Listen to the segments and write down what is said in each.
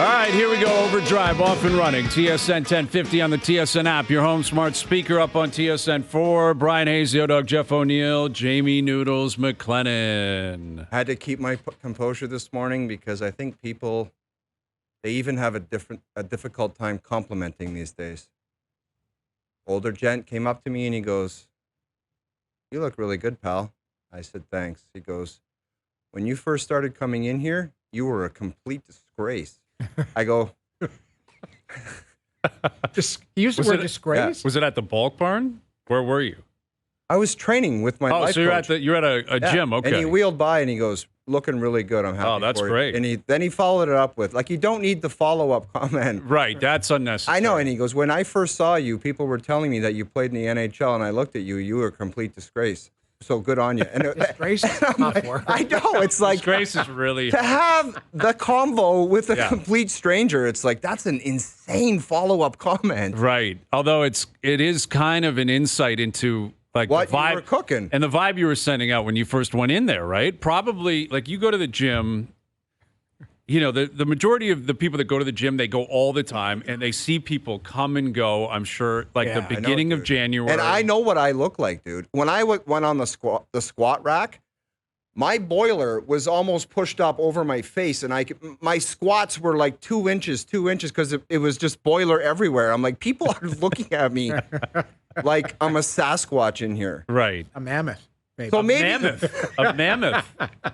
All right, here we go. OverDrive off and running. TSN 1050 on the TSN app. Your home smart speaker up on TSN 4. Bryan Hayes, the O-Dog, Jeff O'Neill, Jamie Noodles McLennan. I had to keep my composure this morning because I think people, they even have a difficult time complimenting these days. Older gent came up to me and he goes, "You look really good, pal." I said, "Thanks." He goes, "When you first started coming in here, you were a complete disgrace." I go, You used the word disgrace? Yeah. Was it at the bulk barn? Where were you? I was training with my life so you're coach. you're at a gym, okay. And he wheeled by and he goes, "Looking really good. I'm happy." Oh, that's for you." great. And then he followed it up with, like, you don't need the follow-up comment. Right, that's unnecessary. I know, and he goes, "When I first saw you, people were telling me that you played in the NHL, and I looked at you, you were a complete disgrace. So good on you." And Disgrace is a tough word. I know, it's like, Disgrace is really... to have the convo with a complete stranger, it's like, that's an insane follow-up comment. Right, although it is kind of an insight into... like what the vibe you were cooking. And the vibe you were sending out when you first went in there, right? Probably, like, you go to the gym, you know, the majority of the people that go to the gym, they go all the time, and they see people come and go, I'm sure, like the beginning of January. And I know what I look like, dude. When I went on the squat rack, my boiler was almost pushed up over my face, and my squats were like 2 inches, because it was just boiler everywhere. I'm like, people are looking at me like I'm a Sasquatch in here. Right. A mammoth. Maybe. So maybe a mammoth.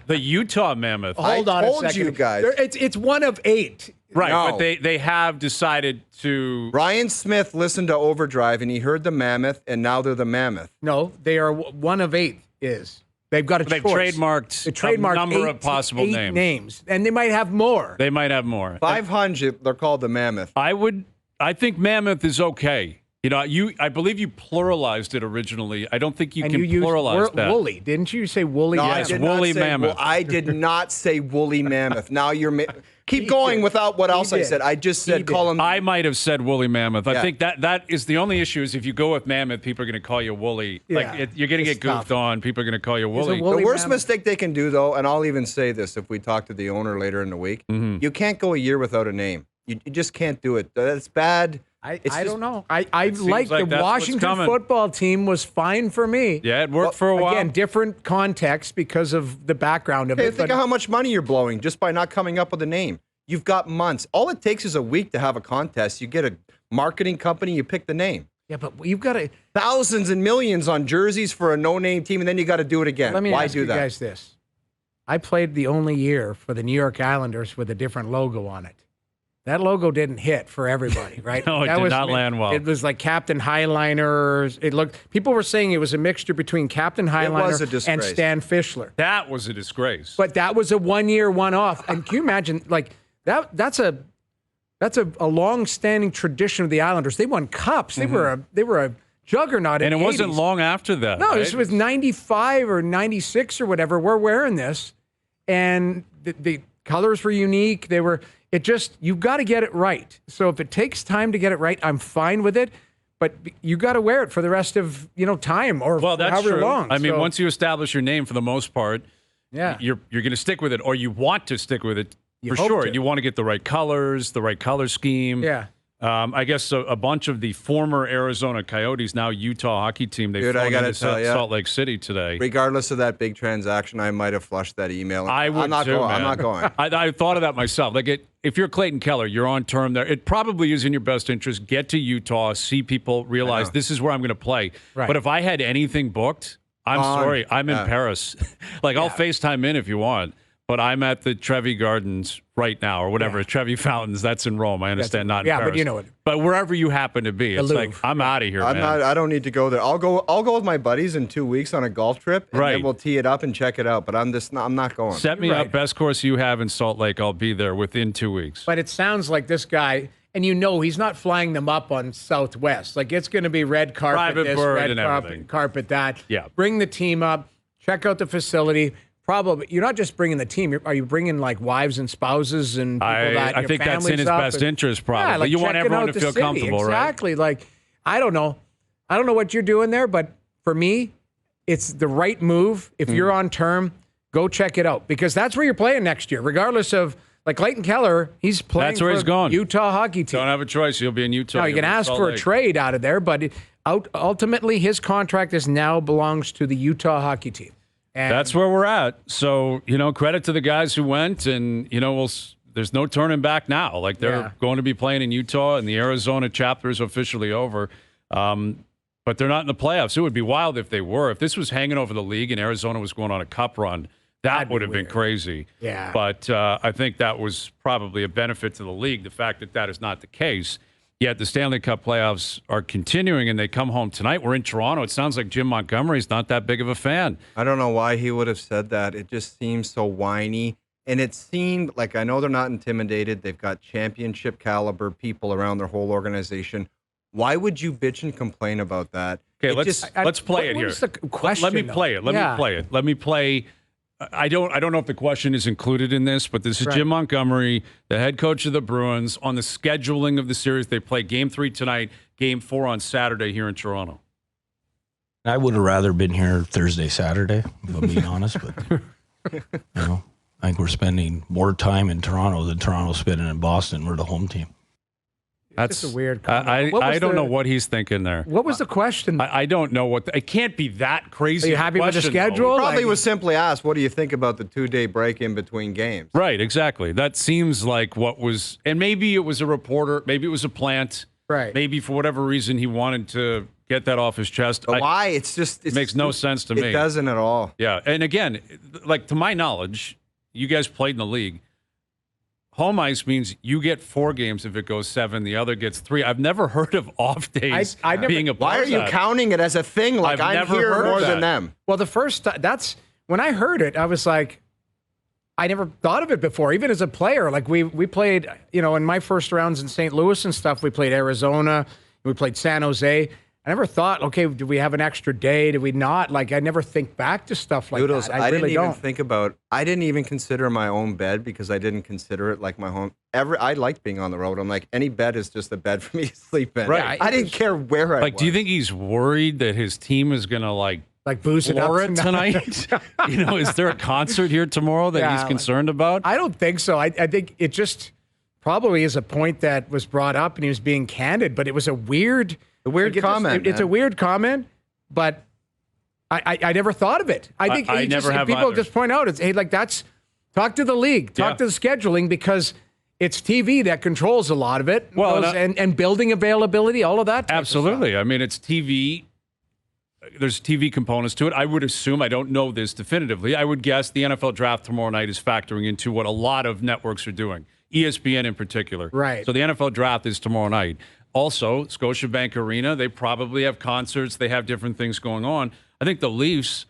The Utah mammoth. Hold on a told second. you guys. It's one of 8. Right, No. but they have decided to... Ryan Smith listened to OverDrive, and he heard the mammoth, and now they're the mammoth. No, they are one of 8 is. They've got a They've choice. trademarked a number of possible eight names. And they might have more. They might have more. 500, they're called the mammoth. I think mammoth is okay. You know, I believe you pluralized it originally. I don't think you and can you pluralize used that. woolly. Didn't you say woolly? No, Yes, I did not woolly say mammoth. I did not say woolly mammoth. Now you're... Keep going without what else I said. I just said call him... I might have said woolly mammoth. I think that is the only issue is if you go with mammoth, people are going to call you woolly. Yeah, like you're going to get goofed on. People are going to call you woolly. woolly The worst mammoth. mistake they can do, though, and I'll even say this if we talk to the owner later in the week, you can't go a year without a name. You just can't do it. That's bad. I don't know. I like like the that's what's Washington coming. football team was fine for me. Yeah, it worked for a while. Again, different context because of the background of Hey, it. think of how much money you're blowing just by not coming up with a name. You've got months. All it takes is a week to have a contest. You get a marketing company, you pick the name. Yeah, but you've got to... Thousands and millions on jerseys for a no-name team, and then you got to do it again. Let me Why ask do you that? guys this. I played the only year for the New York Islanders with a different logo on it. That logo didn't hit for everybody, right? No, it that did not land well. It was like Captain Highliners. It looked. People were saying it was a mixture between Captain Highliner was a disgrace. and Stan Fischler. That was a disgrace. But that was a one-year, one-off. And can you imagine, like that's a long-standing tradition of the Islanders. They won cups. They were a juggernaut. and in it the wasn't 80s. long after that. No, right? this was 95 or 96 or whatever. We're wearing this, and the colors were unique. You've got to get it right. So if it takes time to get it right, I'm fine with it. But you got to wear it for the rest of time or that's however true. long. I mean, So, once you establish your name, for the most part, you're going to stick with it, or you want to stick with it You for hope sure. to. You want to get the right colors, the right color scheme. Yeah. I guess a bunch of the former Arizona Coyotes, now Utah hockey team, they Dude, I flown gotta into tell ya. Salt Lake City today. Regardless of that big transaction, I might have flushed that email. I would I'm not too, going. man. I'm not going. I thought of that myself. Like, if you're Clayton Keller, you're on term there. It probably is in your best interest. Get to Utah, see people, realize this is where I'm going to play. Right. But if I had anything booked, I'm sorry, I'm in Paris. I'll FaceTime in if you want. But I'm at the Trevi Gardens right now, or whatever. Trevi Fountains, that's in Rome. I understand, not in Paris. but you know it. But wherever you happen to be, it's like, Louvre. I'm out of here, man. I don't need to go there. I'll go with my buddies in 2 weeks on a golf trip, and Right. then we'll tee it up and check it out. But I'm not going. Set me up, best course you have in Salt Lake. I'll be there within 2 weeks. But it sounds like this guy, and he's not flying them up on Southwest. Like it's going to be red carpet Private this, bird red and everything. carpet that. Yeah. Bring the team up, check out the facility. Probably you're not just bringing the team. Are you bringing like wives and spouses and people that I your think that's in family's his up best and- interest, probably. Yeah, like You want checking everyone out to the feel city. comfortable, right? Exactly. Like I don't know what you're doing there, but for me, it's the right move. If you're on term, go check it out because that's where you're playing next year, regardless of Like Clayton Keller, he's playing That's where for he's going. Utah hockey team. Don't have a choice. He'll be in Utah. Now, you can ask for a trade out of there, but ultimately his contract now belongs to the Utah hockey team. And that's where we're at. So, credit to the guys who went, and, there's no turning back now. Like, they're going to be playing in Utah, and the Arizona chapter is officially over. But they're not in the playoffs. It would be wild if they were. If this was hanging over the league and Arizona was going on a cup run, that would have been crazy. Yeah. But I think that was probably a benefit to the league, the fact that that is not the case. Yet the Stanley Cup playoffs are continuing, and they come home tonight. We're in Toronto. It sounds like Jim Montgomery's not that big of a fan. I don't know why he would have said that. It just seems so whiny. And it seemed like, I know they're not intimidated. They've got championship caliber people around their whole organization. Why would you bitch and complain about that? Okay, let's play it here. What was the question, Let me play it. Let me play. I don't know if the question is included in this, but this is Jim Montgomery, the head coach of the Bruins, on the scheduling of the series. They play Game 3 tonight, Game 4 on Saturday here in Toronto. I would have rather been here Thursday, Saturday, if I'm being honest. But, I think we're spending more time in Toronto than Toronto's spending in Boston. We're the home team. That's a weird comment. I don't know what he's thinking there. What was the question? I don't know what. It can't be that crazy. Are you happy with the schedule? He probably was simply asked, what do you think about the 2-day break in between games? Right, exactly. That seems like what was, and maybe it was a reporter, maybe it was a plant. Right. Maybe for whatever reason he wanted to get that off his chest. But why? It makes no sense to me. It doesn't at all. Yeah, and again, like to my knowledge, you guys played in the league. Home ice means you get 4 games if it goes 7. The other gets 3. I've never heard of off days being a part Why are of you that. counting it as a thing? Like I've I'm never here heard of more that. than them. Well, that's when I heard it, I was like, I never thought of it before, even as a player. Like we played, in my first rounds in St. Louis and stuff, we played Arizona, we played San Jose. I never thought, okay, did we have an extra day? Did we not? Like, I never think back to stuff like Doodles, that. I really didn't even don't. think about. I didn't even consider my own bed because I didn't consider it like my home. I liked being on the road. I'm like, any bed is just a bed for me to sleep in. Right. I didn't care where I was. Do you think he's worried that his team is going to like booze it up floor it tonight? Is there a concert here tomorrow that he's concerned about? I don't think so. I think it just probably is a point that was brought up and he was being candid, but it was a weird comment. It's a weird comment, but I never thought of it. I think I never have people either. just point out, it's, hey, like talk to the league, talk to the scheduling, because it's TV that controls a lot of it. Well, and building availability, all of that. Absolutely. I mean, it's TV. There's TV components to it. I would assume, I don't know this definitively, I would guess the NFL draft tomorrow night is factoring into what a lot of networks are doing, ESPN in particular. Right. So the NFL draft is tomorrow night. Also, Scotiabank Arena, they probably have concerts. They have different things going on. I think the Leafs,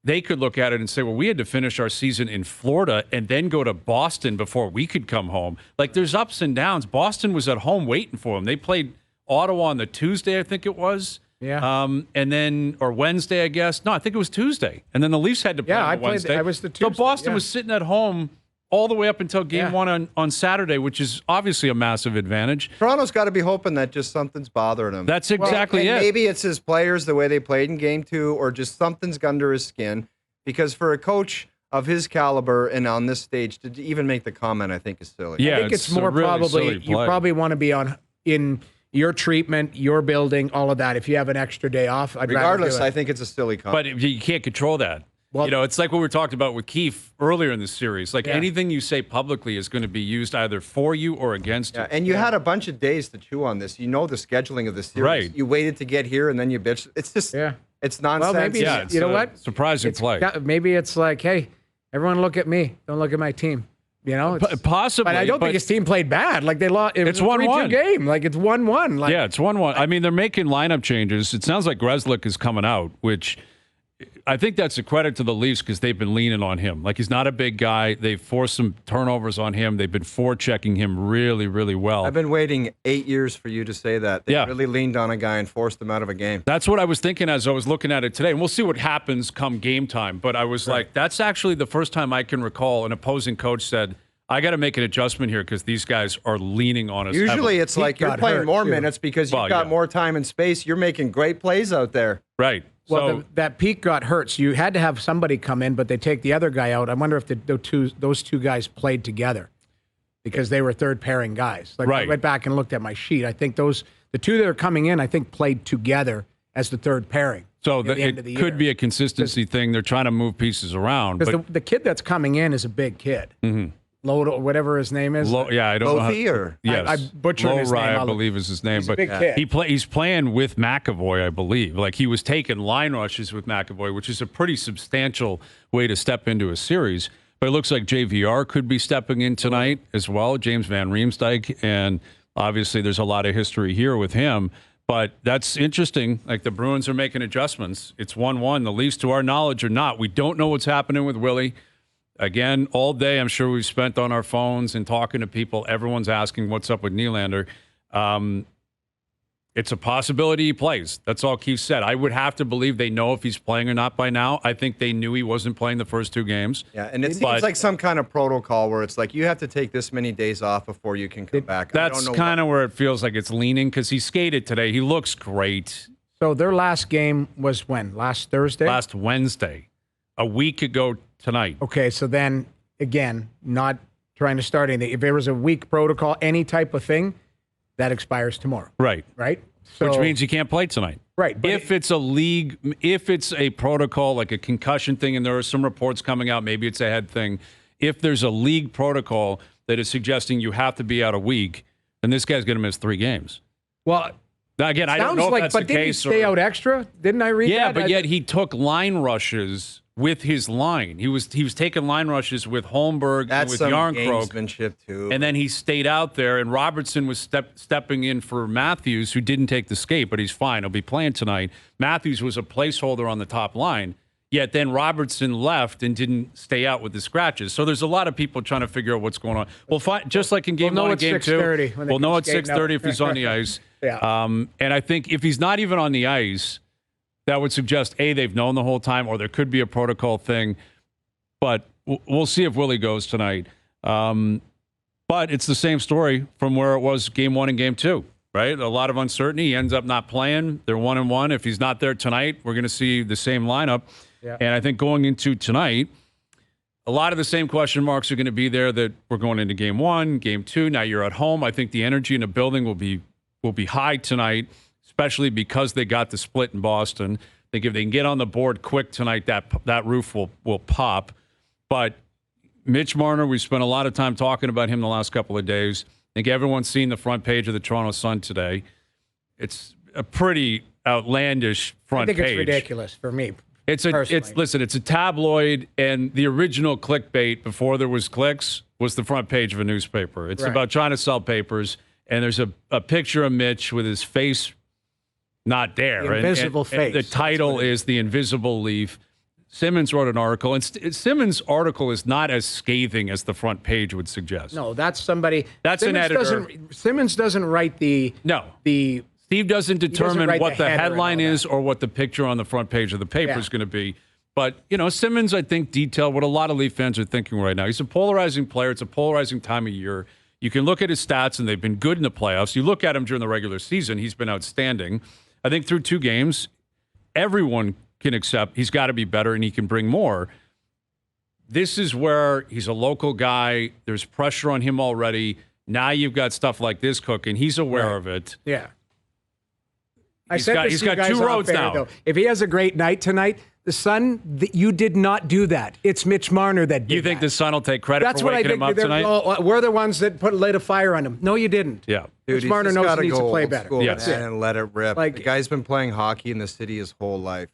they could look at it and say, well, we had to finish our season in Florida and then go to Boston before we could come home. Like, there's ups and downs. Boston was at home waiting for them. They played Ottawa on the Tuesday, I think it was. Yeah. And then, or Wednesday, I guess. No, I think it was Tuesday. And then the Leafs had to play on Wednesday. I was the Tuesday. So Boston was sitting at home all the way up until game 1 on Saturday, which is obviously a massive advantage. Toronto's got to be hoping that just something's bothering him. That's exactly it. Maybe it's his players, the way they played in game 2, or just something's under his skin. Because for a coach of his caliber and on this stage to even make the comment, I think is silly. Yeah, I think it's more really probably silly you play. probably want to be in your treatment, your building, all of that. If you have an extra day off, I'd Regardless, rather do it. I think it's a silly comment. But you can't control that. Well, It's like what we talked about with Keefe earlier in the series. Like anything you say publicly is going to be used either for you or against you. And you had a bunch of days to chew on this. You know the scheduling of the series. Right. You waited to get here and then you bitch. It's just, it's nonsense. Well, maybe it's you know a what? surprising play. Maybe it's like, hey, everyone look at me. Don't look at my team. Possibly. But I don't think his team played bad. Like they lost. It's a 1-1 game. Like it's 1-1. Like, it's 1-1. I mean, they're making lineup changes. It sounds like Grzelcyk is coming out, which I think that's a credit to the Leafs because they've been leaning on him. Like, he's not a big guy. They've forced some turnovers on him. They've been forechecking him really, really well. I've been waiting 8 years for you to say that. They really leaned on a guy and forced him out of a game. That's what I was thinking as I was looking at it today. And we'll see what happens come game time. But I was like, that's actually the first time I can recall an opposing coach said, I got to make an adjustment here because these guys are leaning on us. Usually heavily. it's like you're playing more minutes because you've got more time and space. You're making great plays out there. Right. Well, So that Pete got hurt, so you had to have somebody come in, but they take the other guy out. I wonder if those two guys played together. because they were third pairing guys. Like I Right. went back and looked at my sheet. I think the two that are coming in, I think played together as the third pairing. So at the end of the it could year. be a consistency thing. They're trying to move pieces around. Because But the kid that's coming in is a big kid. Lodo, whatever his name is. yeah, I don't know. Lofi or Yes, I butchered his name. I believe is his name. He's a but big kid. he's playing with McAvoy, I believe. Like he was taking line rushes with McAvoy, which is a pretty substantial way to step into a series. But it looks like JVR could be stepping in tonight as well, James Van Riemsdyk. And obviously there's a lot of history here with him. But that's interesting. Like the Bruins are making adjustments. It's 1-1. The Leafs, to our knowledge, are not. We don't know what's happening with Willie. Again, all day, I'm sure we've spent on our phones and talking to people. Everyone's asking what's up with Nylander. It's a possibility he plays. That's all Keith said. I would have to believe they know if he's playing or not by now. I think they knew he wasn't playing the first 2 games. Yeah, and it seems like some kind of protocol where it's like you have to take this many days off before you can come back. That's kind of where it feels like it's leaning because he skated today. He looks great. So their last game was when? Last Thursday? Last Wednesday, a week ago tonight. Okay, so then, again, not trying to start anything. If there was a week protocol, any type of thing, that expires tomorrow. Right. Right? So, Which means you can't play tonight. Right. But If it's a league, if it's a protocol, like a concussion thing, and there are some reports coming out, maybe it's a head thing. If there's a league protocol that is suggesting you have to be out a week, then this guy's going to miss 3 games. well, Now, again, I don't sounds know if like, that's but the didn't he case. stay out extra? Didn't I read that? Yeah, but yet he took line rushes with his line. He was taking line rushes with Holmberg and That's with some Yarncroke. gamesmanship too. And then he stayed out there, and Robertson was stepping in for Matthews, who didn't take the skate, but he's fine. He'll be playing tonight. Matthews was a placeholder on the top line, yet then Robertson left and didn't stay out with the scratches. So there's a lot of people trying to figure out what's going on. Well, just like in Game 1 and Game 2, we'll know at 6:30 if he's on the ice. Yeah. And I think if he's not even on the ice, that would suggest, A, they've known the whole time, or there could be a protocol thing. But we'll see if Willie goes tonight. But it's the same story from where it was Game 1 and Game 2, right? A lot of uncertainty. He ends up not playing. They're 1-1. If he's not there tonight, we're going to see the same lineup. Yeah. And I think going into tonight, a lot of the same question marks are going to be there that we're going into Game 1, Game 2. Now you're at home. I think the energy in the building will be high tonight, especially because they got the split in Boston. I think if they can get on the board quick tonight, that roof will pop. But Mitch Marner, we spent a lot of time talking about him the last couple of days. I think everyone's seen the front page of the Toronto Sun today. It's a pretty outlandish front page. I think it's ridiculous for me. It's a tabloid, and the original clickbait before there was clicks was the front page of a newspaper. It's about trying to sell papers, and there's a picture of Mitch with his face not there. The invisible and face. the title is The Invisible Leaf. Simmons wrote an article, and Simmons' article is not as scathing as the front page would suggest. No, that's somebody. That's Simmons an editor. Simmons doesn't write the Steve doesn't determine write what the the header and headline all that. is or what the picture on the front page of the paper is Yeah. going to be. But, Simmons, I think, detailed what a lot of Leaf fans are thinking right now. He's a polarizing player. It's a polarizing time of year. You can look at his stats, and they've been good in the playoffs. You look at him during the regular season, he's been outstanding. I think through 2 games, everyone can accept he's got to be better and he can bring more. This is where he's a local guy. There's pressure on him already. Now you've got stuff like this cooking. He's aware of it. Yeah. He's got 2 roads now. Though. If he has a great night tonight, the Sun, you did not do that. It's Mitch Marner that did You think that. the Sun will take credit That's for what I waking think. him up tonight? We're the ones that lit a fire on him. No, you didn't. Yeah. Dude, Mitch he's Marner just knows gotta he needs go to play old better. school, Yes. man, and let it rip. Like- The guy's been playing hockey in the city his whole life.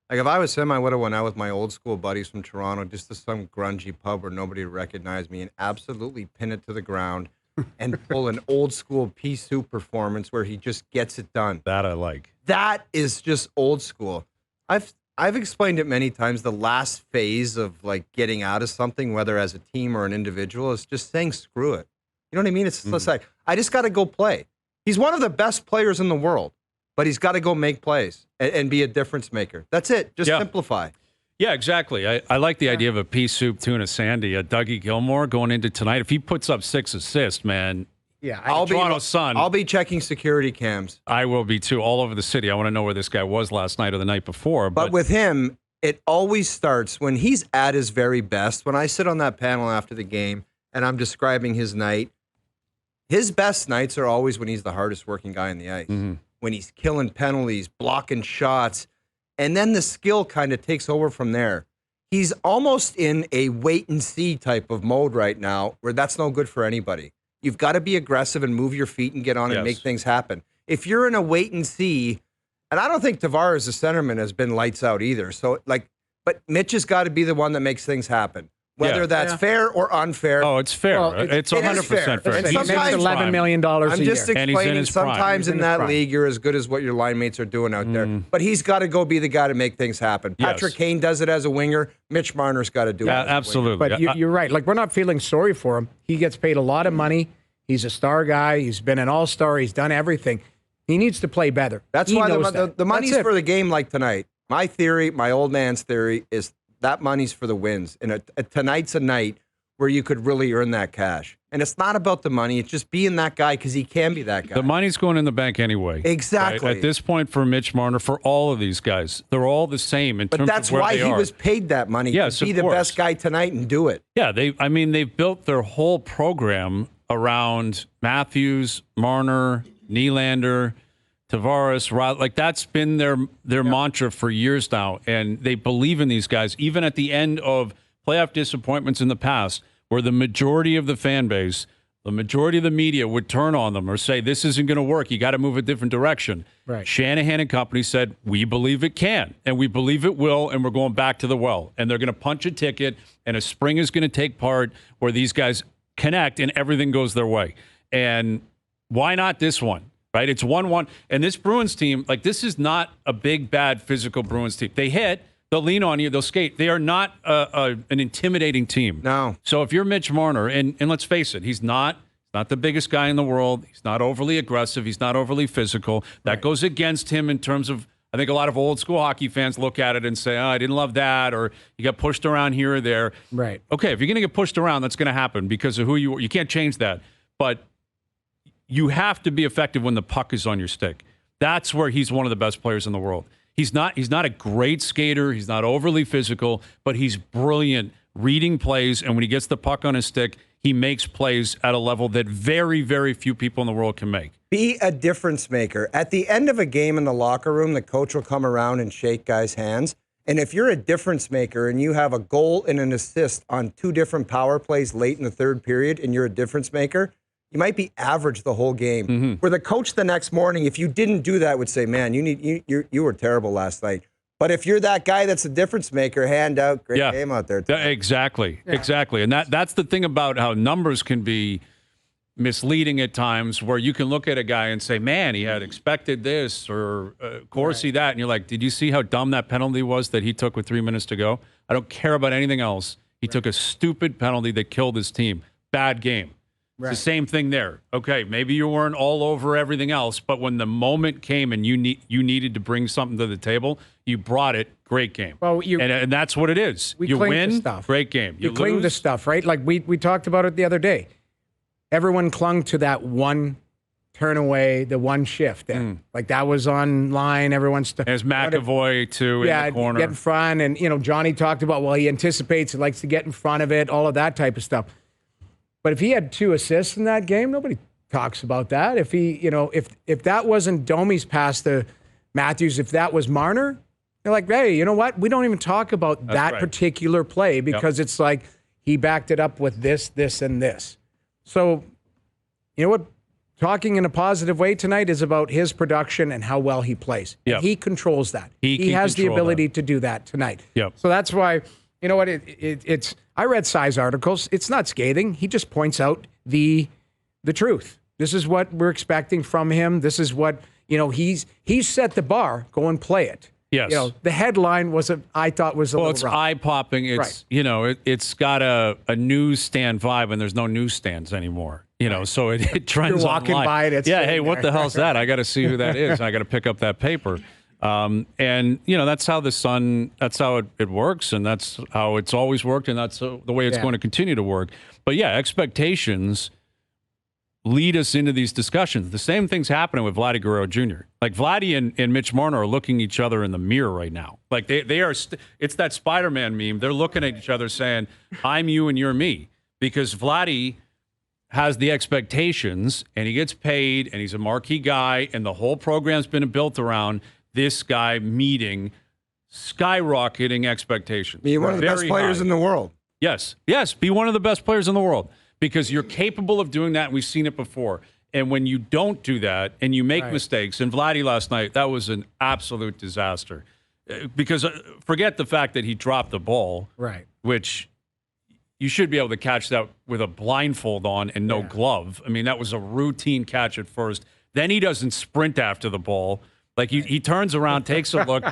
Like, if I was him, I would have went out with my old school buddies from Toronto just to some grungy pub where nobody would recognize me and absolutely pin it to the ground and pull an old school pea soup performance where he just gets it done. That I like. That is just old school. I've explained it many times. The last phase of like getting out of something, whether as a team or an individual, is just saying screw it. You know what I mean? It's just like, I just got to go play. He's one of the best players in the world, but he's got to go make plays and be a difference maker. That's it. Just simplify. Yeah, exactly. I like the idea of a pea soup tuna sandy. Dougie Gilmour going into tonight. If he puts up 6 assists, man. Yeah, Toronto Sun. I'll be checking security cams. I will be too, all over the city. I want to know where this guy was last night or the night before. But with him, it always starts when he's at his very best. When I sit on that panel after the game and I'm describing his night, his best nights are always when he's the hardest working guy on the ice, when he's killing penalties, blocking shots, and then the skill kind of takes over from there. He's almost in a wait and see type of mode right now where that's no good for anybody. You've got to be aggressive and move your feet and get on and make things happen. If you're in a wait and see, and I don't think Tavares, the centerman, has been lights out either. So, but Mitch has got to be the one that makes things happen. Whether that's fair or unfair. Oh, it's fair. Well, it's 100% fair. And He makes sometimes $11 million a I'm year. just explaining sometimes in that league, you're as good as what your line mates are doing out there. But he's got to go be the guy to make things happen. Patrick Kane does it as a winger. Mitch Marner's got to do it as absolutely. a winger. But you're right. Like, we're not feeling sorry for him. He gets paid a lot of money. He's a star guy. He's been an all-star. He's done everything. He needs to play better. That's why the money's for the game like tonight. My theory, my old man's theory, is that money's for the wins. And tonight's a night where you could really earn that cash. And it's not about the money. It's just being that guy because he can be that guy. The money's going in the bank anyway. Exactly. Right? At this point for Mitch Marner, for all of these guys, they're all the same in terms of where they are. But that's why he was paid that money to be the best guy tonight and do it. Yeah, they've built their whole program around Matthews, Marner, Nylander, Tavares, like that's been their mantra for years now. And they believe in these guys, even at the end of playoff disappointments in the past, where the majority of the fan base, the majority of the media would turn on them or say, this isn't going to work. You got to move a different direction. Right. Shanahan and company said, we believe it can, and we believe it will, and we're going back to the well. And they're going to punch a ticket, and a spring is going to take part where these guys connect and everything goes their way. And why not this one, right? It's 1-1. And this Bruins team, like, this is not a big, bad physical Bruins team. They hit. They'll lean on you. They'll skate. They are not an intimidating team. No. So if you're Mitch Marner, and let's face it, he's not the biggest guy in the world. He's not overly aggressive. He's not overly physical. That goes against him in terms of, I think a lot of old school hockey fans look at it and say, oh, I didn't love that, or you got pushed around here or there. Right. Okay, if you're going to get pushed around, that's going to happen because of who you are. You can't change that. But you have to be effective when the puck is on your stick. That's where he's one of the best players in the world. He's not a great skater. He's not overly physical, but he's brilliant reading plays. And when he gets the puck on his stick, he makes plays at a level that very, very few people in the world can make. Be a difference maker. At the end of a game in the locker room, the coach will come around and shake guys' hands. And if you're a difference maker and you have a goal and an assist on 2 different power plays late in the third period and you're a difference maker, you might be average the whole game. Where the coach the next morning, if you didn't do that, would say, man, you were terrible last night. But if you're that guy that's a difference maker, hand out, great game out there. Exactly. And that's the thing about how numbers can be misleading at times, where you can look at a guy and say, man, he had expected this or Corsi that. And you're like, did you see how dumb that penalty was that he took with 3 minutes to go? I don't care about anything else. He took a stupid penalty that killed his team. Bad game. It's the same thing there. Okay, maybe you weren't all over everything else, but when the moment came and you needed to bring something to the table, you brought it. Great game. Well, and that's what it is. You win, great game. You cling to stuff, right? Like we talked about it the other day. Everyone clung to that one turn away, the one shift. Like that was online. Everyone's There's McAvoy too in the corner. Get in front, and Johnny talked about, well, he anticipates, he likes to get in front of it, all of that type of stuff. But if he had 2 assists in that game, nobody talks about that. If he, if that wasn't Domi's pass to Matthews, if that was Marner, they're like, hey, you know what? We don't even talk about that particular play because it's like he backed it up with this, this, and this. So, you know what? Talking in a positive way tonight is about his production and how well he plays. Yep. He controls that. He has the ability to do that tonight. Yep. So that's why, you know what? It's. I read size articles. It's not scathing. He just points out the truth. This is what we're expecting from him. This is what he's set the bar. Go and play it. Yes. The headline I thought was a little it's rough. eye-popping. It's it's got a newsstand vibe, and there's no newsstands anymore. So it trends. You're walking online. by it. It's hey, what the hell's that? I got to see who that is. I got to pick up that paper. And that's how that's how it works, and that's how it's always worked, and that's the way it's going to continue to work. But expectations lead us into these discussions. The same thing's happening with Vladdy Guerrero Jr. Like Vladdy and Mitch Marner are looking each other in the mirror right now. Like they are. It's that Spider-Man meme. They're looking at each other saying, "I'm you and you're me," because Vladdy has the expectations and he gets paid and he's a marquee guy and the whole program's been built around this guy meeting skyrocketing expectations. Be one of the best players in the world. Yes. Yes. Be one of the best players in the world because you're capable of doing that. And we've seen it before. And when you don't do that and you make mistakes, and Vladdy last night, that was an absolute disaster. Because forget the fact that he dropped the ball, which you should be able to catch that with a blindfold on and no glove. I mean, that was a routine catch at first. Then he doesn't sprint after the ball. Like he turns around, takes a look.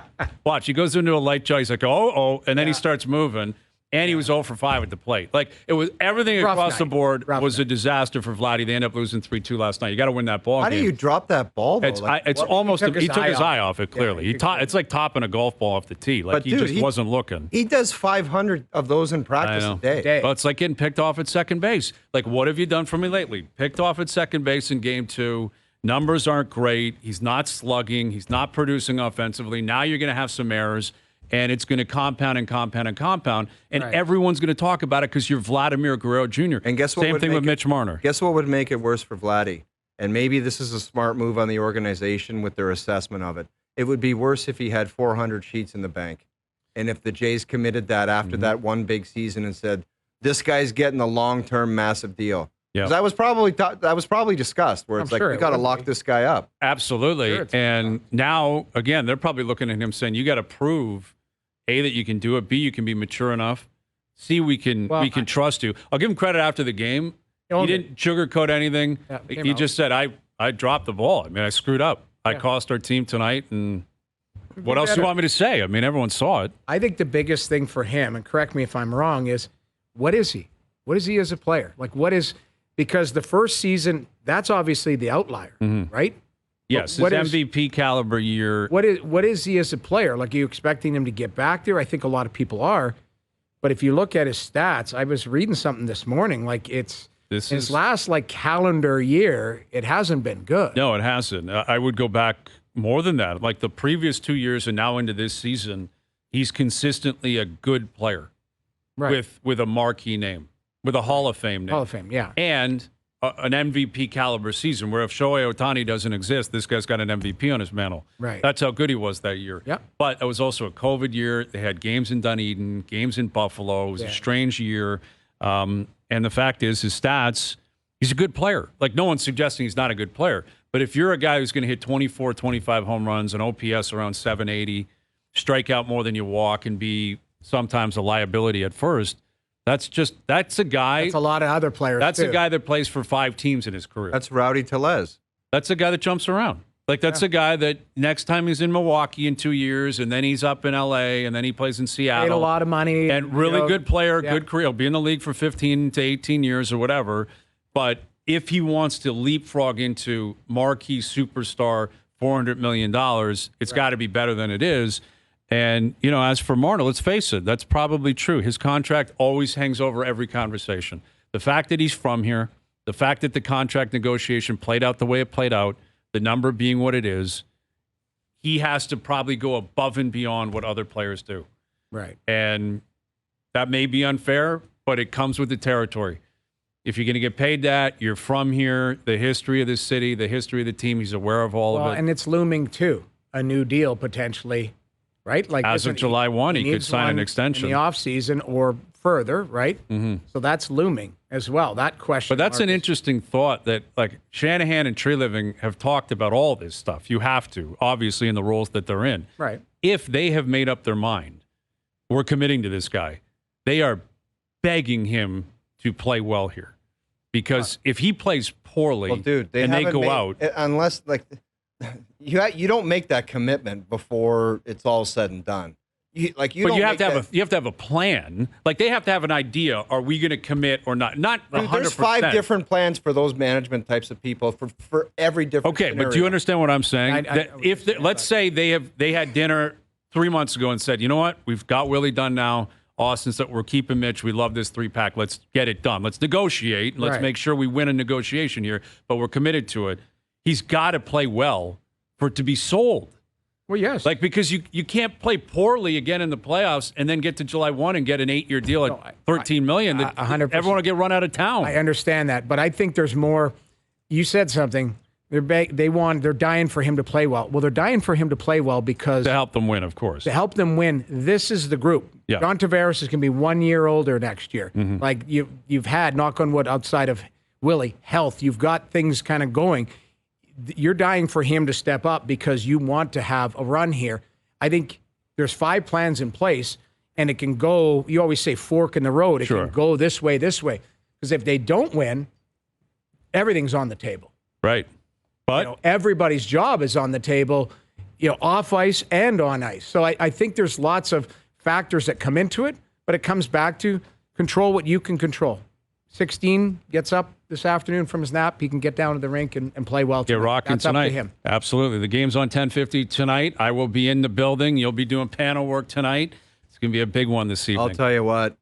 Watch, he goes into a light jog. He's like, oh, and then he starts moving. And he was 0 for 5 at the plate. Like, it was everything across the board was a disaster for Vladdy. They end up losing 3-2 last night. You got to win that ball game. How do you drop that ball, though? It's almost he took his eye off it, clearly. It's like topping a golf ball off the tee. Like, he just wasn't looking. He does 500 of those in practice a day. But it's like getting picked off at second base. Like, what have you done for me lately? Picked off at second base in game 2. Numbers aren't great. He's not slugging. He's not producing offensively. Now you're going to have some errors. And it's going to compound and compound and compound. And everyone's going to talk about it because you're Vladdy Guerrero Jr. And guess what? Same thing with Mitch Marner. Guess what would make it worse for Vladdy? And maybe this is a smart move on the organization with their assessment of it. It would be worse if he had 400 sheets in the bank. And if the Jays committed that after that one big season and said, this guy's getting a long-term massive deal. Because that was probably discussed, where it's we got to lock this guy up. Absolutely. Sure, and now, again, they're probably looking at him saying, you got to prove A, that you can do it. B, you can be mature enough. C, we can trust you. I'll give him credit after the game. He didn't sugarcoat anything. He just said, I dropped the ball. I mean, I screwed up. I cost our team tonight. And what else do you want me to say? I mean, everyone saw it. I think the biggest thing for him, and correct me if I'm wrong, is what is he? What is he as a player? Like, because the first season, that's obviously the outlier, right? Yes, his MVP caliber year. What is he as a player? Like, are you expecting him to get back there? I think a lot of people are. But if you look at his stats, I was reading something this morning. Like, his last calendar year, it hasn't been good. No, it hasn't. I would go back more than that. Like the previous 2 years and now into this season, he's consistently a good player with a marquee name, with a Hall of Fame name. Hall of Fame, yeah. And an MVP caliber season where if Shohei Ohtani doesn't exist, this guy's got an MVP on his mantle. Right. That's how good he was that year. Yep. But it was also a COVID year. They had games in Dunedin, games in Buffalo. It was a strange year. And the fact is, his stats, he's a good player. Like, no one's suggesting he's not a good player. But if you're a guy who's going to hit 24, 25 home runs, an OPS around 780, strike out more than you walk, and be sometimes a liability at first, that's a guy. That's a lot of other players. That's a guy that plays for 5 teams in his career. That's Rowdy Tellez. That's a guy that jumps around. Like, that's a guy that next time he's in Milwaukee in 2 years, and then he's up in L.A., and then he plays in Seattle. Paid a lot of money. And really good player, good career. He'll be in the league for 15 to 18 years or whatever. But if he wants to leapfrog into marquee superstar, $400 million, it's got to be better than it is. And, as for Marner, let's face it, that's probably true. His contract always hangs over every conversation. The fact that he's from here, the fact that the contract negotiation played out the way it played out, the number being what it is, he has to probably go above and beyond what other players do. Right. And that may be unfair, but it comes with the territory. If you're going to get paid that, you're from here, the history of this city, the history of the team, he's aware of all of it. And it's looming, too, a new deal potentially. Right? Like as of July 1, he could sign an extension in the offseason or further, right? Mm-hmm. So that's looming as well. That question. But that's an interesting thought that, like, Shanahan and Tree Living have talked about all this stuff. You have to, obviously, in the roles that they're in. Right. If they have made up their mind, we're committing to this guy, they are begging him to play well here. Because if he plays poorly and they go out. Unless, you don't make that commitment before it's all said and done. You have to have a plan. Like, they have to have an idea. Are we going to commit or not? Not 100%. There's 5 different plans for those management types of people for every different. Okay, but do you understand what I'm saying? Let's say they had dinner 3 months ago and said, you know what, we've got Willie done now. Austin said, we're keeping Mitch. We love this 3-pack. Let's get it done. Let's negotiate. Let's make sure we win a negotiation here. But we're committed to it. He's got to play well for it to be sold. Well, yes. Like, because you can't play poorly again in the playoffs and then get to July 1 and get an 8-year deal at $13 million. 100%. Everyone will get run out of town. I understand that, but I think there's more. You said something. They're dying for him to play well. Well, they're dying for him to play well because To help them win, of course. to help them win, this is the group. Yeah. John Tavares is going to be 1 year older next year. Like you've had, knock on wood, outside of Willie, health. You've got things kind of going. You're dying for him to step up because you want to have a run here. I think there's 5 plans in place, and it can go. You always say fork in the road. It Sure. can go this way. Because if they don't win, everything's on the table. Right. But Everybody's job is on the table, off ice and on ice. So I think there's lots of factors that come into it, but it comes back to control what you can control. 16 gets up this afternoon from his nap. He can get down to the rink and play well tonight. get rocking That's tonight. up to him. Absolutely. The game's on 10:50 tonight. I will be in the building. You'll be doing panel work tonight. It's going to be a big one this evening. I'll tell you what,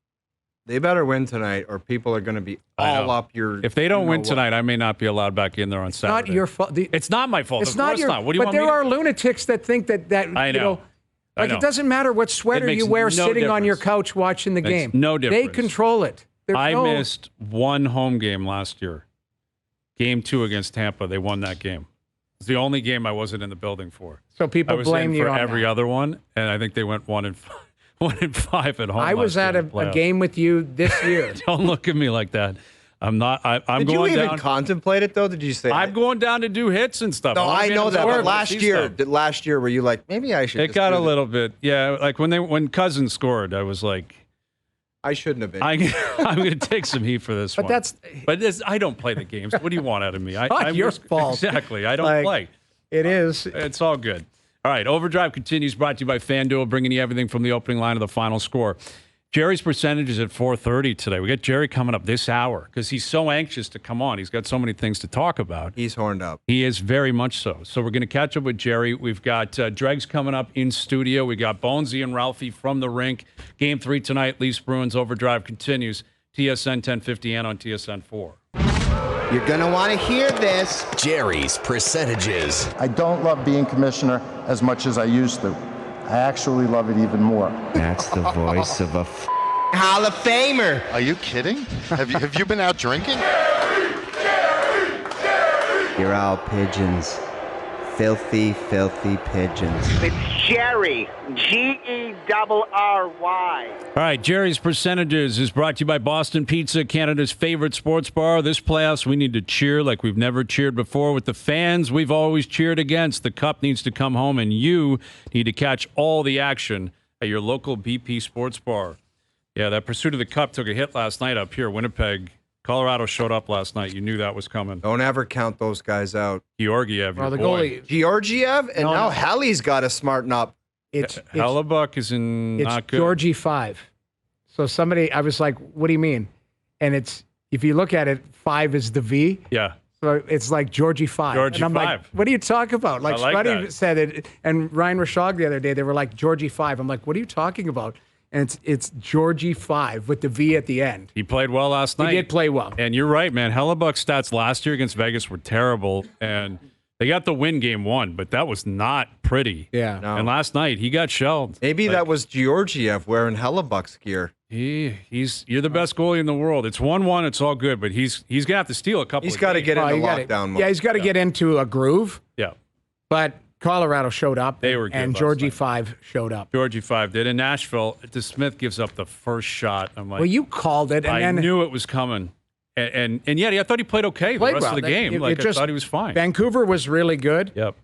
they better win tonight, or people are going to be I all know. up your. If they don't you know win what. tonight, I may not be allowed back in there on Saturday. Not your fault. It's not my fault. It's Of not course your. not. What do you but want there me to are lunatics that think that I know. I know. it doesn't matter what sweater makes you wear no sitting on your difference. couch watching the Makes game. no They difference. control it. I missed one home game last year. Game 2 against Tampa. They won that game. It's the only game I wasn't in the building for. So I people was blame in you for on every that. other one, and I think they went 1-5 at home. I was last at year a in the playoffs. game with you this year. Don't look at me like that. I'm not. I'm Did you going even down. contemplate it though? Did you say? I'm going down to do hits and stuff. No, wanna I be know in the that. store But and last see year, stuff. were you like, maybe I should? It just got do a this. little bit. Yeah, like when Cousins scored, I was like, I shouldn't have been. I'm going to take some heat for this But one. that's I don't play the games. What do you want out of me? not I'm your just- fault. Exactly. I don't Like, play. it is. It's all good. All right. Overdrive continues, brought to you by FanDuel, bringing you everything from the opening line to the final score. Gerry's percentage is at 4:30 today. We got Gerry coming up this hour because he's so anxious to come on. He's got so many things to talk about. He's horned up. He is very much so. So we're going to catch up with Gerry. We've got Dregs coming up in studio. We got Bonesy and Ralphie from the rink. Game 3 tonight, Leafs-Bruins. Overdrive continues. TSN 1050 and on TSN 4. You're going to want to hear this. Gerry's percentages. I don't love being commissioner as much as I used to. I actually love it even more. That's the voice of a Hall of Famer. Are you kidding? Have you been out drinking? You're all pigeons. Filthy, filthy pigeons. It's Gerry, Gerry. All right, Gerry's percentages is brought to you by Boston Pizza, Canada's favorite sports bar. This playoffs, we need to cheer like we've never cheered before with the fans we've always cheered against. The cup needs to come home, and you need to catch all the action at your local BP Sports Bar. Yeah, that pursuit of the cup took a hit last night up here, Winnipeg. Colorado showed up last night. You knew that was coming. Don't ever count those guys out. Georgiev, Well, your the boy. goalie. Georgiev, and No, now no. Helly's got to smarten up. It's Hellebuck is in it's not good. Georgie 5. So I was like, what do you mean? And it's, if you look at it, 5 is the V. Yeah. So it's like Georgie 5. Georgie and I'm 5. like, what are you talking about? Like, I like Scotty that. said it, and Ryan Rashog the other day, they were like, Georgie 5. I'm like, what are you talking about? And it's Georgie 5 with the V at the end. He played well last night. He did play well. And you're right, man. Hellebuck's stats last year against Vegas were terrible, and they got the win game 1, but that was not pretty. Yeah. No. And last night he got shelled. Maybe Like, that was Georgiev wearing Hellebuck's gear. you're the best goalie in the world. It's 1-1. It's all good, but he's gonna have to steal a couple. He's of got to games. get into you gotta- lockdown mode. Yeah, he's got to get into a groove, Yeah, but Colorado showed up. They were good and last Georgie night. 5 showed up. Georgie 5 did. In Nashville, DeSmith gives up the first shot. I'm like, Well, you called it, and I then knew it was coming, and yet I thought he played okay played the rest well. of the game. It Like I just- thought he was fine. Vancouver was really good. Yep.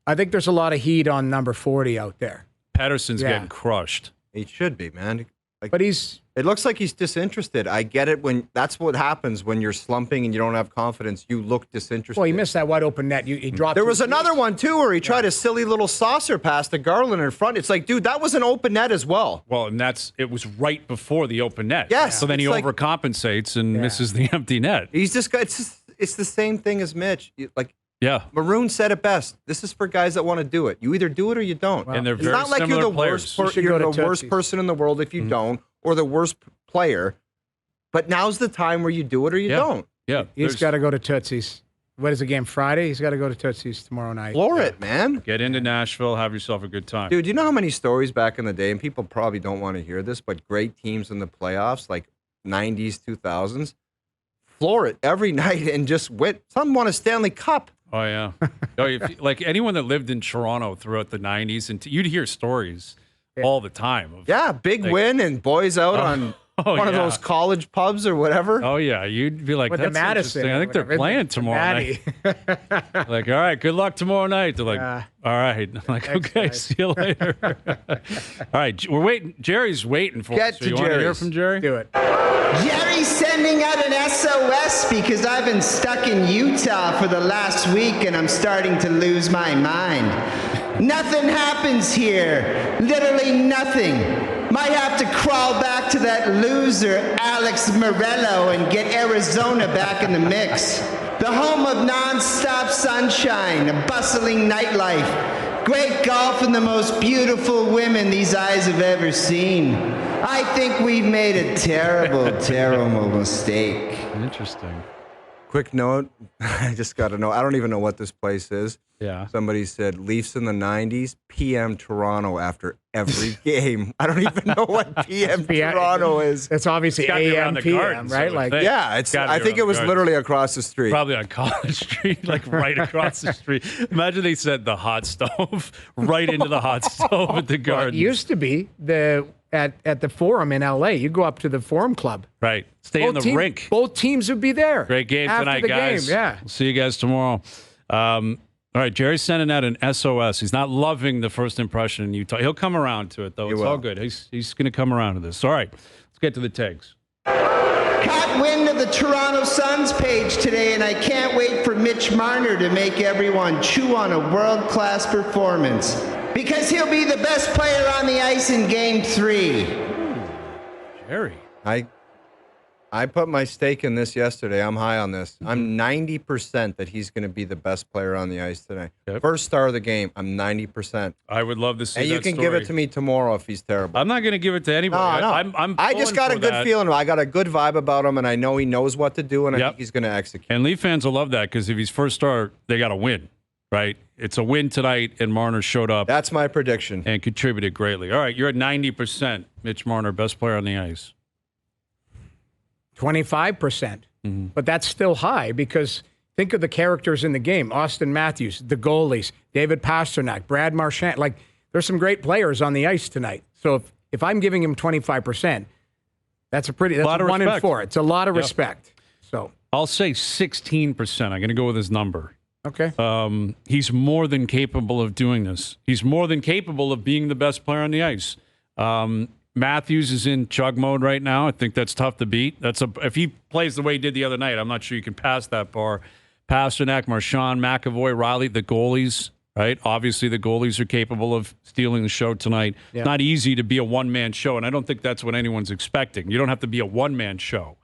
I think there's a lot of heat on number 40 out there. Patterson's Yeah. getting crushed. He should be, man. Like, But he's it looks like he's disinterested. I get it when that's what happens when you're slumping and you don't have confidence. You look disinterested. well, he missed that wide open net. He dropped. There was two- another one too where he tried a silly little saucer pass to Garland in front. It's like, dude, that was an open net as well. Well, and it was right before the open net. Yes, So then he it's like- overcompensates and Yeah. misses the empty net. He's just got it's the same thing as Mitch. Like Yeah. Maroon said it best. This is for guys that want to do it. You either do it or you don't. And they're it's very not like you're similar the players. worst. You should You're go the to worst Tootsie's. person in the world if you don't, or the worst player. But now's the time where you do it or you Yeah. don't. Yeah. He's There's- got to go to Tootsie's. What is the game, Friday? He's got to go to Tootsie's tomorrow night. Floor it, man. Get into Nashville, have yourself a good time. Dude, you know how many stories back in the day, and people probably don't want to hear this, but great teams in the playoffs, like 90s, 2000s, floor it every night and just win. Some won a Stanley Cup. Oh, yeah. Like anyone that lived in Toronto throughout the 90s, and you'd hear stories all the time. Big win and boys out on one of those college pubs or whatever. Oh, yeah. You'd be like, With that's the Madison. interesting. I think they're playing tomorrow night. Like, all right, good luck tomorrow night. They're like, all right. I'm like, okay, see you later. All right, we're waiting. Jerry's waiting for us. So you want to hear from Gerry? Do it. Jerry's sending out an SOS because I've been stuck in Utah for the last week and I'm starting to lose my mind. Nothing happens here. Literally nothing. Might have to crawl back to that loser, Alex Morello, and get Arizona back in the mix. The home of non-stop sunshine, a bustling nightlife, great golf, and the most beautiful women these eyes have ever seen. I think we've made a terrible, terrible mistake. Interesting. Quick note, I just got to know. I don't even know what this place is. Yeah. Somebody said Leafs in the 90s, PM Toronto after every game. I don't even know what PM Toronto is. It's obviously AM, PM, right? Like, yeah, I think it was literally across the street. Probably on College Street, like right across the street. Imagine they said the hot stove right into the hot stove at the Garden. It used to be at the Forum in LA. You go up to the Forum Club. Right. Stay in the rink. Both teams would be there. Great game after tonight, the guys. Game, yeah. We'll see you guys tomorrow. All right, Jerry's sending out an SOS. He's not loving the first impression in Utah. He'll come around to it, though. It's all good. He's going to come around to this. All right, let's get to the takes. Caught wind of the Toronto Sun's page today, and I can't wait for Mitch Marner to make everyone chew on a world-class performance because he'll be the best player on the ice in Game 3. Jerry. I put my stake in this yesterday. I'm high on this. I'm 90% that he's going to be the best player on the ice today. Yep. First star of the game, I'm 90%. I would love to see and that you can story. give it to me tomorrow if he's terrible. I'm not going to give it to anybody. No. I just got a good feeling. I got a good vibe about him, and I know he knows what to do, and I think he's going to execute. And Leaf fans will love that because if he's first star, they got to win, right? It's a win tonight, and Marner showed up. That's my prediction. And contributed greatly. All right, you're at 90%. Mitch Marner, best player on the ice. 25%. But that's still high because think of the characters in the game. Austin Matthews, the goalies, David Pastrnak, Brad Marchand. Like, there's some great players on the ice tonight. So if I'm giving him 25%, that's a one in four. It's a lot of respect. So I'll say 16%. I'm going to go with his number. Okay. He's more than capable of doing this. He's more than capable of being the best player on the ice. Matthews is in chug mode right now. I think that's tough to beat. If he plays the way he did the other night, I'm not sure you can pass that bar. Pastrnak, Marchand, McAvoy, Riley, the goalies, right? Obviously, the goalies are capable of stealing the show tonight. Yeah. It's not easy to be a one-man show, and I don't think that's what anyone's expecting. You don't have to be a one-man show.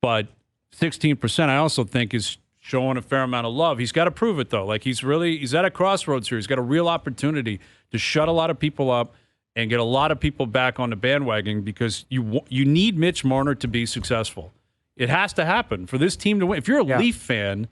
But 16%, I also think, is showing a fair amount of love. He's got to prove it, though. Like, he's at a crossroads here. He's got a real opportunity to shut a lot of people up and get a lot of people back on the bandwagon because you need Mitch Marner to be successful. It has to happen for this team to win. If you're a Leaf fan,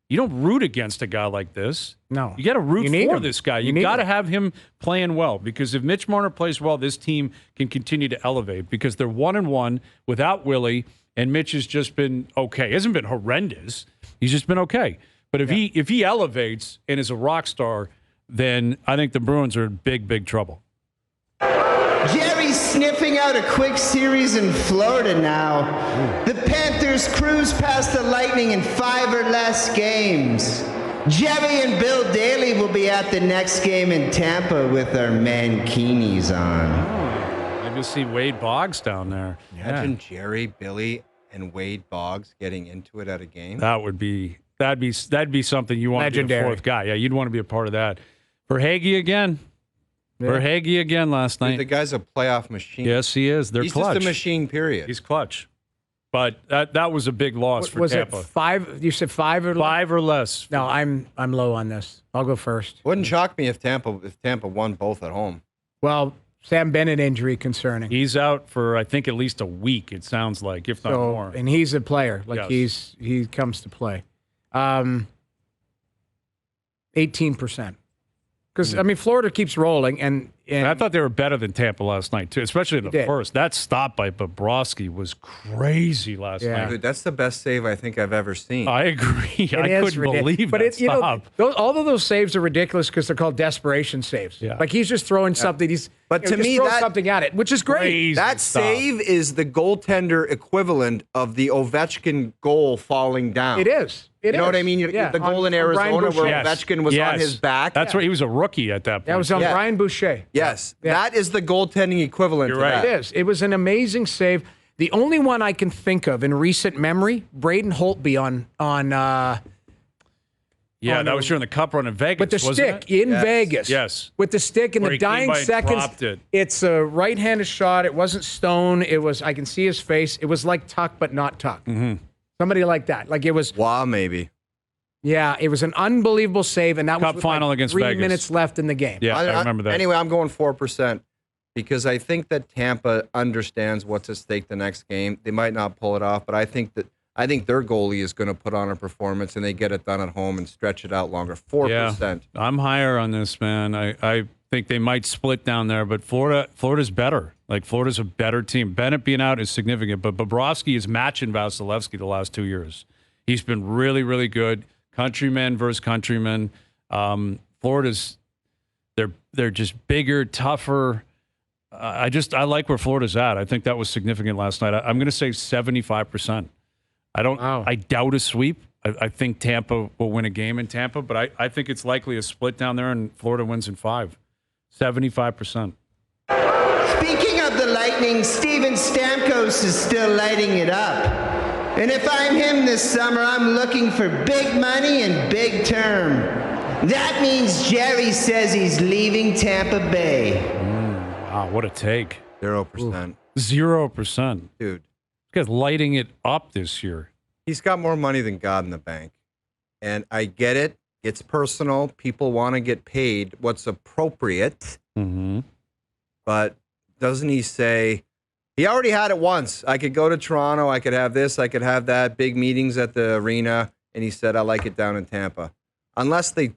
you don't root against a guy like this. No. You got to root for this guy. You got to him. have him playing well because if Mitch Marner plays well, this team can continue to elevate because they're 1-1 without Willie, and Mitch has just been okay. He hasn't been horrendous. He's just been okay. But if he elevates and is a rock star, then I think the Bruins are in big, big trouble. Gerry's sniffing out a quick series in Florida now. The Panthers cruise past the Lightning in 5 or less games. Gerry and Bill Daly will be at the next game in Tampa with our mankinis on. Maybe you'll see Wade Boggs down there. Imagine Gerry, Billy, and Wade Boggs getting into it at a game. That'd be something you want to be the fourth guy. Yeah, you'd want to be a part of that. Verhaeghe again. Verhaeghe again last night. Dude, the guy's a playoff machine. Yes, he is. They're He's clutch. just a machine, period. He's clutch. But that was a big loss for Tampa. Was it 5? You said 5 or less? 5 or less. No, I'm low on this. I'll go first. Wouldn't shock me if Tampa won both at home. Well, Sam Bennett injury concerning. He's out for I think at least a week. It sounds like, if not more. And he's a player. Like Yes. he comes to play. 18%. Because, I mean, Florida keeps rolling. And I thought they were better than Tampa last night, too, especially in the did. first. That stop by Bobrovsky was crazy last night. Dude, that's the best save I think I've ever seen. I agree. I is couldn't ridiculous. believe but that it's, you know, stop. all of those saves are ridiculous because they're called desperation saves. Yeah. Like he's just throwing something. But to just me, throw that- something at it, which is great. Crazy That stop. save is the goaltender equivalent of the Ovechkin goal falling down. It is. You know what I mean? The goal in Arizona where Ovechkin was on his back. That's where he was a rookie at that point. That was on Yeah. Brian Boucher. Yes, Yeah. that is the goaltending equivalent You're to right. that. It is. It was an amazing save. The only one I can think of in recent memory, Braden Holtby on Yeah, that was during the Cup run in Vegas, with the wasn't stick it? in Vegas. Yes. With the stick in Where the he came dying by and seconds. dropped it. It's a right-handed shot. It wasn't Stone. It was, I can see his face. It was like Tuck, but not Tuck. Mm-hmm. Somebody like that. Like it was, Wow, maybe. yeah, it was an unbelievable save. And that Cup was with final against 3 Vegas. minutes left in the game. Yeah, I remember that. Anyway, I'm going 4% because I think that Tampa understands what's at stake the next game. They might not pull it off, but I think their goalie is going to put on a performance and they get it done at home and stretch it out longer. 4%. Yeah, I'm higher on this, man. I think they might split down there, but Florida's better. Like, Florida's a better team. Bennett being out is significant, but Bobrovsky is matching Vasilevsky the last 2 years. He's been really, really good. Countryman versus countryman. Florida's they're just bigger, tougher. I like where Florida's at. I think that was significant last night. I'm going to say 75%. I doubt a sweep. I think Tampa will win a game in Tampa, but I think it's likely a split down there and Florida wins in 5. 75%. Speaking of the Lightning, Steven Stamkos is still lighting it up. And if I'm him this summer, I'm looking for big money and big term. That means Gerry says he's leaving Tampa Bay. Wow, what a take. 0%. 0%. Dude, This guy's lighting it up this year. he's got more money than God in the bank. And I get it. It's personal. People want to get paid what's appropriate. Mm-hmm. But doesn't he say, he already had it once. I could go to Toronto. I could have this. I could have that. Big meetings at the arena. And he said, I like it down in Tampa. Unless they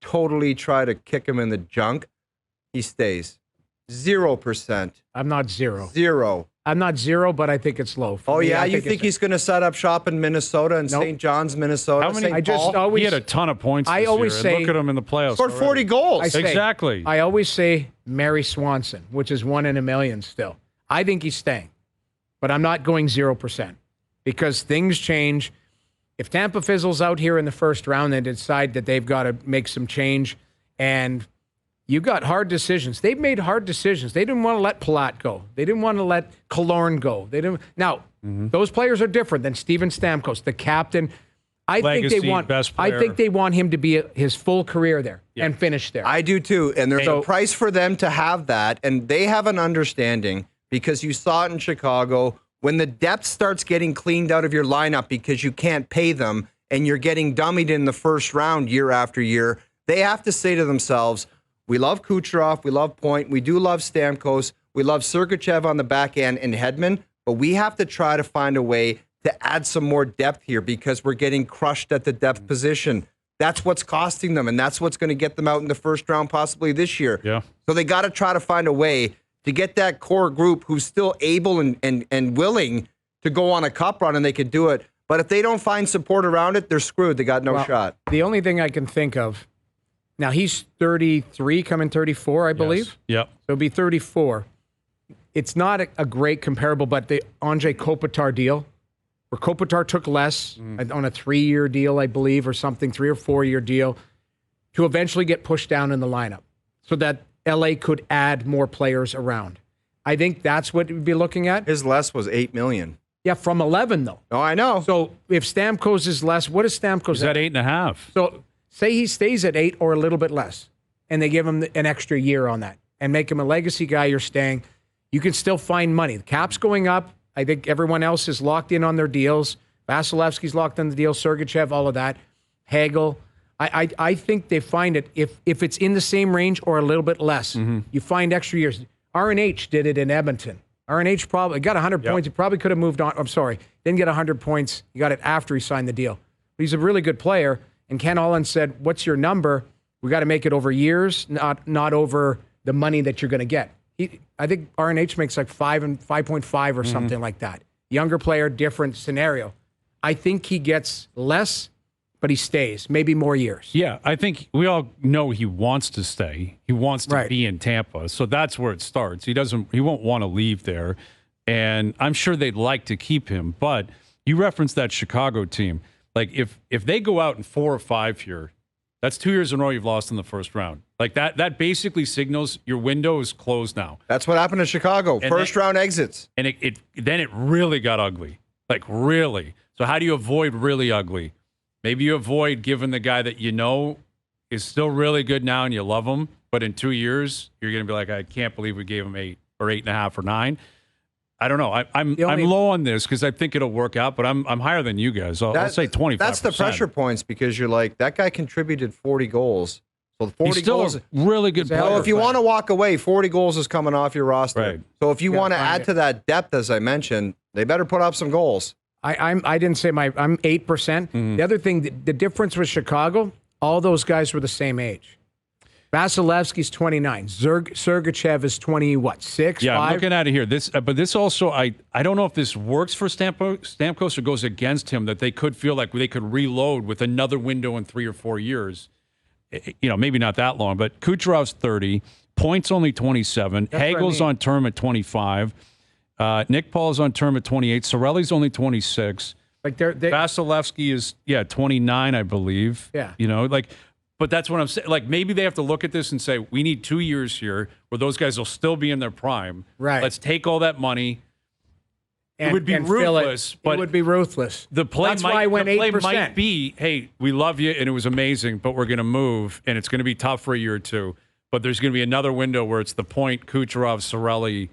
totally try to kick him in the junk, he stays. 0%. I'm not zero. 0. I'm not zero, but I think it's low. For me, Yeah? I You think he's going to set up shop in Minnesota and Nope. St. John's, Minnesota? How many? St. I just Paul? always He had a ton of points. I this always year, say- and look at him in the playoffs. Scored already. 40 goals. I say- Exactly. I always say Mary Swanson, which is 1 in a million still. I think he's staying, but I'm not going 0% because things change. If Tampa fizzles out here in the first round, they decide that they've got to make some change, and you got hard decisions. They've made hard decisions. They didn't want to let Palat go. They didn't want to let Killorn go. They didn't. Now, those players are different than Steven Stamkos, the captain. I Legacy, think best I player. think they want him to be his full career there and finish there. I do too. And there's So- a price for them to have that. And they have an understanding because you saw it in Chicago. When the depth starts getting cleaned out of your lineup because you can't pay them and you're getting dummied in the first round year after year, they have to say to themselves, we love Kucherov, we love Point, we do love Stamkos, we love Sergachev on the back end and Hedman, but we have to try to find a way to add some more depth here because we're getting crushed at the depth position. That's what's costing them, and that's what's going to get them out in the first round possibly this year. Yeah. So they got to try to find a way to get that core group who's still able and willing to go on a cup run, and they could do it. But if they don't find support around it, they're screwed. They got no shot. The only thing I can think of, now he's 33, coming 34, I believe. Yes. Yep. So it'll be 34. It's not a great comparable, but the Andrei Kopitar deal, where Kopitar took less on a 3-year deal, I believe, or something, 3 or 4 year deal, to eventually get pushed down in the lineup so that LA could add more players around. I think that's what we'd be looking at. His less was $8 million. Yeah, from 11, though. Oh, I know. So if Stamkos is less, what is Stamkos He's at 8.5. So say he stays at 8 or a little bit less, and they give him an extra year on that and make him a legacy guy. You're staying. You can still find money. The cap's going up. I think everyone else is locked in on their deals. Vasilevsky's locked on the deal. Sergachev, all of that. Hagel. I think they find it if it's in the same range or a little bit less. You find extra years. RNH did it in Edmonton. RNH probably got 100 points. He probably could have moved on. I'm sorry. Didn't get 100 points. He got it after he signed the deal. He's a really good player. And Ken Holland said, what's your number? We got to make it over years, not over the money that you're going to get. I think RNH makes like 5.5 or something like that. Younger player, different scenario. I think he gets less, but he stays, maybe more years. Yeah, I think we all know he wants to stay. He wants to be in Tampa, so that's where it starts. He won't want to leave there, and I'm sure they'd like to keep him. But you referenced that Chicago team. Like if they go out in 4 or 5 here, that's 2 years in a row you've lost in the first round. Like that basically signals your window is closed now. That's what happened to Chicago. And First round exits. And then it really got ugly. Like really. So how do you avoid really ugly? Maybe you avoid giving the guy that you know is still really good now and you love him, but in 2 years you're going to be like, I can't believe we gave him 8 or 8.5 or 9. I don't know. I'm low on this because I think it'll work out, but I'm higher than you guys. I'll say 25%. That's the pressure points because you're like, that guy contributed 40 goals. So 40 He's still goals. a really good player. So if you want to walk away, 40 goals is coming off your roster. Right. So if you want to add to that depth, as I mentioned, they better put up some goals. I didn't say I'm 8%. The other thing, the difference with Chicago, all those guys were the same age. Vasilevsky's 29. Sergachev is 6? Yeah, 5? I'm looking at it here. But this also, I don't know if this works for Stamkos or goes against him, that they could feel like they could reload with another window in 3 or 4 years. Maybe not that long, but Kucherov's 30, points only 27, Hagel's on term at 25, Nick Paul's on term at 28, Cirelli's only 26. Like Vasilevsky is 29, I believe. Yeah. But that's what I'm saying. Like, maybe they have to look at this and say, we need 2 years here where those guys will still be in their prime. Right. Let's take all that money. And, it would be ruthless. But it would be ruthless. The play, That's why I went 8%. might be, hey, we love you and it was amazing, but we're going to move and it's going to be tough for a year or two. But there's going to be another window where it's the point, Kucherov, Cirelli,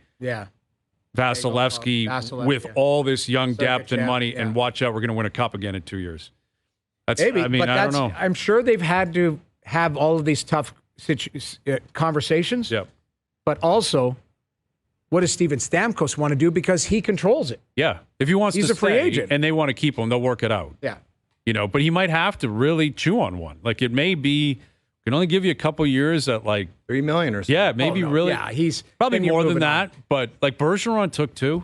Vasilevsky with all this young depth and money, and watch out, we're going to win a cup again in 2 years. Maybe, I don't know. I'm sure they've had to have all of these tough conversations. Yep. But also, what does Steven Stamkos want to do? Because he controls it. Yeah. If he wants He's to a free stay agent. and they want to keep him, they'll work it out. Yeah. But he might have to really chew on one. Like, it may be, can only give you a couple years at like $3 million or something. Yeah, maybe really. Yeah, he's probably then you're more than moving that. on. But like Bergeron took $3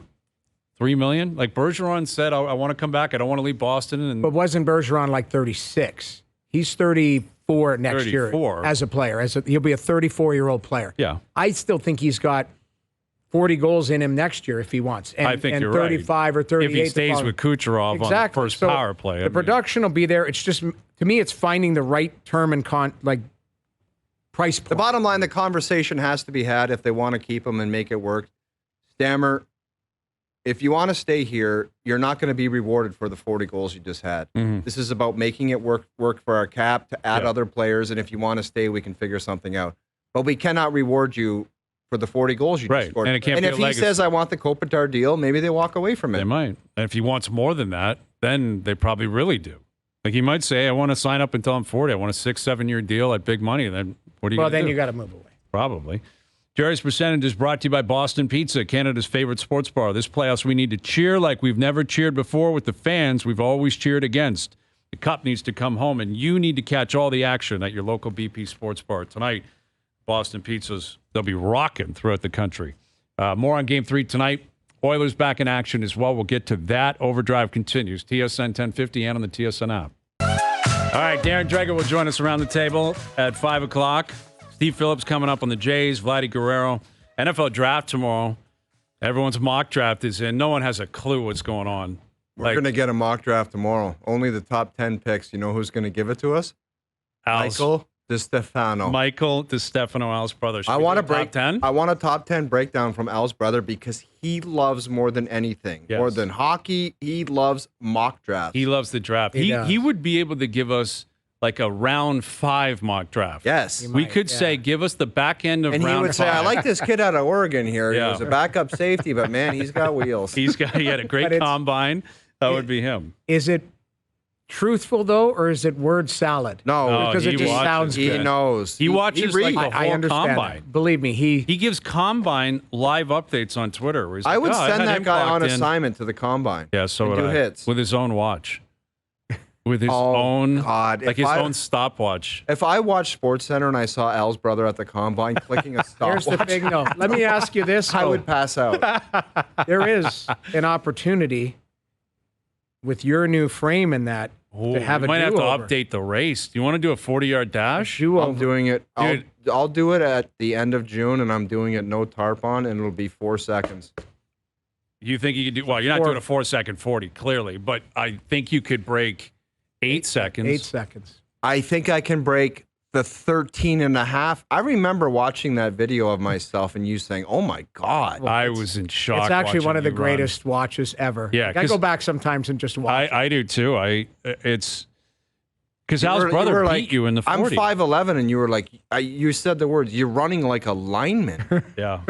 million. Like Bergeron said, I want to come back. I don't want to leave Boston. But wasn't Bergeron like 36? He's 34 next year as a player. He'll be a 34-year-old player. Yeah. I still think he's got 40 goals in him next year if he wants. And, I think and you're 35 or 38. If he stays with Kucherov on the first power play. The production will be there. It's just, to me, it's finding the right term and price point. The bottom line, the conversation has to be had if they want to keep him and make it work. Stammer, if you want to stay here, you're not going to be rewarded for the 40 goals you just had. Mm-hmm. This is about making it work for our cap, to add other players, and if you want to stay, we can figure something out. But we cannot reward you for the 40 goals you just scored. And it can't be if he says, I want the Kopitar deal, maybe they walk away from it. They might. And if he wants more than that, then they probably really do. Like he might say, I want to sign up until I'm 40. I want a 6-7 year deal at big money. Then what do you Well, gonna then do? you got to move away. Probably. Gerry's Percentage is brought to you by Boston Pizza, Canada's favorite sports bar. This playoffs, we need to cheer like we've never cheered before with the fans we've always cheered against. The cup needs to come home, and you need to catch all the action at your local BP Sports Bar. Tonight, Boston Pizzas, they'll be rocking throughout the country. More on Game 3 tonight. Oilers back in action as well. We'll get to that. Overdrive continues. TSN 1050 and on the TSN app. All right, Darren Dreger will join us around the table at 5 o'clock. Steve Phillips coming up on the Jays, Vladdy Guerrero. NFL draft tomorrow. Everyone's mock draft is in. No one has a clue what's going on. We're going to get a mock draft tomorrow. Only the top 10 picks. You know who's going to give it to us? Michael DiStefano. Michael DiStefano, Al's brother. I want a top 10. I want a top 10 breakdown from Al's brother because he loves more than anything. Yes. More than hockey, he loves mock drafts. He loves the draft. He would be able to give us like a round 5 mock draft. Yes. We could say, give us the back end of and round 5. And he would say, I like this kid out of Oregon here. Yeah. He was a backup safety, but man, he's got wheels. He had a great combine. That would be him. Is it truthful, though, or is it word salad? No, because it just sounds good. He knows. He watches like the I whole understand combine. that. Believe me, he gives combine live updates on Twitter. Where he's I like, would I send had that him guy clocked on in. assignment to the combine. Yeah, so and would do I. hits With his own watch. with his own, God. like his own stopwatch. If I watched SportsCenter and I saw Al's brother at the combine clicking a stopwatch, Here's the thing, though. Let me ask you this. I though. would pass out. There is an opportunity with your new frame in that Ooh, to have we a might have to do-over. update the race. Do you want to do a 40-yard dash? I'm doing it. Dude. I'll do it at the end of June, and I'm doing it no tarp on, and it'll be 4 seconds. You think you could do? Well, you're not doing a 4-second 40, clearly, but I think you could break 8 seconds. 8 seconds. I think I can break the 13 and a half. I remember watching that video of myself and you saying, "Oh my God." I was in shock. It's actually watching one of the you run. greatest watches ever. Yeah, Like, I 'cause go back sometimes and just watch. I do too. It's because Al's You brother were beat like, you in the 40. I'm 5'11", and you were like, you said the words, "You're running like a lineman." Yeah.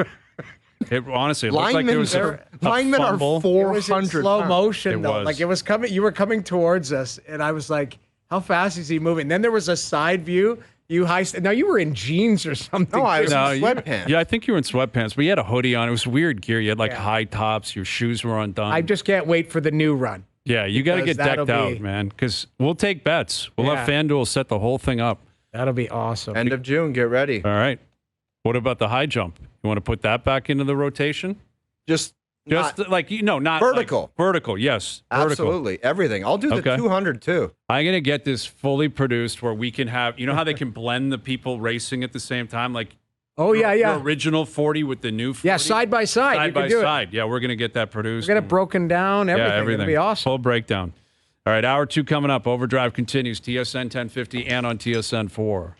It honestly, it looked like Linemen there was a linemen are fumble. It was in 400 slow pounds. motion It though. was. Like it was coming. You were coming towards us, and I was like, "How fast is he moving?" Then there was a side view. You now you were in jeans or something. No, I was No, in you- sweatpants. Yeah, I think you were in sweatpants, but you had a hoodie on. It was weird gear. You had like Yeah. high tops. Your shoes were undone. I just can't wait for the new run. Yeah, you got to Because get decked that'll out, be- man, because we'll take bets. We'll have Yeah. FanDuel set the whole thing up. That'll be awesome. End of June, get ready. All right. What about the high jump? You want to put that back into the rotation? Just Just not- like, not Vertical. like- vertical, yes. Vertical. absolutely everything. I'll do the Okay. 200 too. I'm going to get this fully produced where we can have, how they can blend the people racing at the same time? Like, oh yeah, your yeah, original 40 with the new 40. yeah. Side by side, Side you can by do it. side. Yeah, we're going to get that produced. Get it broken down. Everything. Yeah, everything. It'll be awesome. Full breakdown. All right, hour 2 coming up. Overdrive continues. TSN 1050 and on TSN 4.